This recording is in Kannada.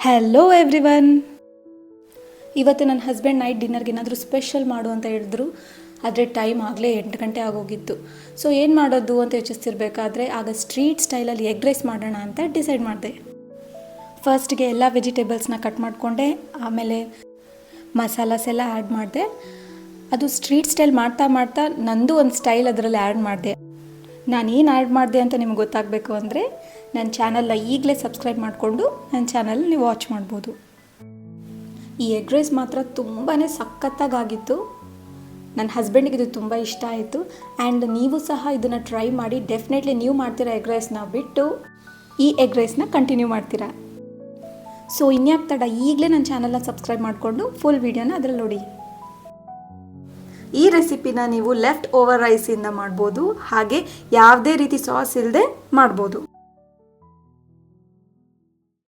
Hello everyone. ಇವತ್ತು ನನ್ನ ಹಸ್ಬೆಂಡ್ ನೈಟ್ ಡಿನ್ನರ್ಗೆ ಏನಾದರೂ ಸ್ಪೆಷಲ್ ಮಾಡು ಅಂತ ಹೇಳಿದ್ರು. ಆದರೆ ಟೈಮ್ ಆಗಲೇ 8 ಗಂಟೆ ಆಗೋಗಿತ್ತು. ಸೊ ಏನು ಮಾಡೋದು ಅಂತ ಯೋಚಿಸ್ತಿರ್ಬೇಕಾದ್ರೆ ಆಗ ಸ್ಟ್ರೀಟ್ ಸ್ಟೈಲಲ್ಲಿ ಎಗ್ ರೈಸ್ ಮಾಡೋಣ ಅಂತ ಡಿಸೈಡ್ ಮಾಡಿದೆ. ಫಸ್ಟ್ಗೆ ಎಲ್ಲ ವೆಜಿಟೇಬಲ್ಸ್ನ ಕಟ್ ಮಾಡಿಕೊಂಡೆ, ಆಮೇಲೆ ಮಸಾಲಾಸ್ ಎಲ್ಲ ಆ್ಯಡ್ ಮಾಡಿದೆ. ಅದು ಸ್ಟ್ರೀಟ್ ಸ್ಟೈಲ್ ಮಾಡ್ತಾ ಮಾಡ್ತಾ ನಂದು ಒಂದು ಸ್ಟೈಲ್ ಅದರಲ್ಲಿ ಆ್ಯಡ್ ಮಾಡಿದೆ. ನಾನೇನು ಆ್ಯಡ್ ಮಾಡಿದೆ ಅಂತ ನಿಮ್ಗೆ ಗೊತ್ತಾಗಬೇಕು ಅಂದರೆ ನನ್ನ ಚಾನಲ್ನ ಈಗಲೇ ಸಬ್ಸ್ಕ್ರೈಬ್ ಮಾಡಿಕೊಂಡು ನನ್ನ ಚಾನಲ್ ನೀವು ವಾಚ್ ಮಾಡ್ಬೋದು. ಈ ಎಗ್ ರೈಸ್ ಮಾತ್ರ ತುಂಬಾ ಸಖತ್ತಾಗಿತ್ತು. ನನ್ನ ಹಸ್ಬೆಂಡಿಗೆ ಇದು ತುಂಬ ಇಷ್ಟ ಆಯಿತು. ಆ್ಯಂಡ್ ನೀವು ಸಹ ಇದನ್ನು ಟ್ರೈ ಮಾಡಿ. ಡೆಫಿನೆಟ್ಲಿ ನೀವು ಮಾಡ್ತೀರಾ ಎಗ್ ರೈಸ್ನ ಬಿಟ್ಟು ಈ ಎಗ್ ರೈಸ್ನ ಕಂಟಿನ್ಯೂ ಮಾಡ್ತೀರಾ. ಸೊ ಇನ್ಯಾಕೆ ತಡ, ಈಗಲೇ ನನ್ನ ಚಾನಲ್ನ ಸಬ್ಸ್ಕ್ರೈಬ್ ಮಾಡಿಕೊಂಡು ಫುಲ್ ವೀಡಿಯೋನ ಅದರಲ್ಲಿ ನೋಡಿ. ಈ ರೆಸಿಪಿನ ನೀವು ಲೆಫ್ಟ್ ಓವರ್ ರೈಸಿಂದ ಮಾಡ್ಬೋದು, ಹಾಗೆ ಯಾವುದೇ ರೀತಿ ಸಾಸ್ ಇಲ್ಲದೆ ಮಾಡ್ಬೋದು.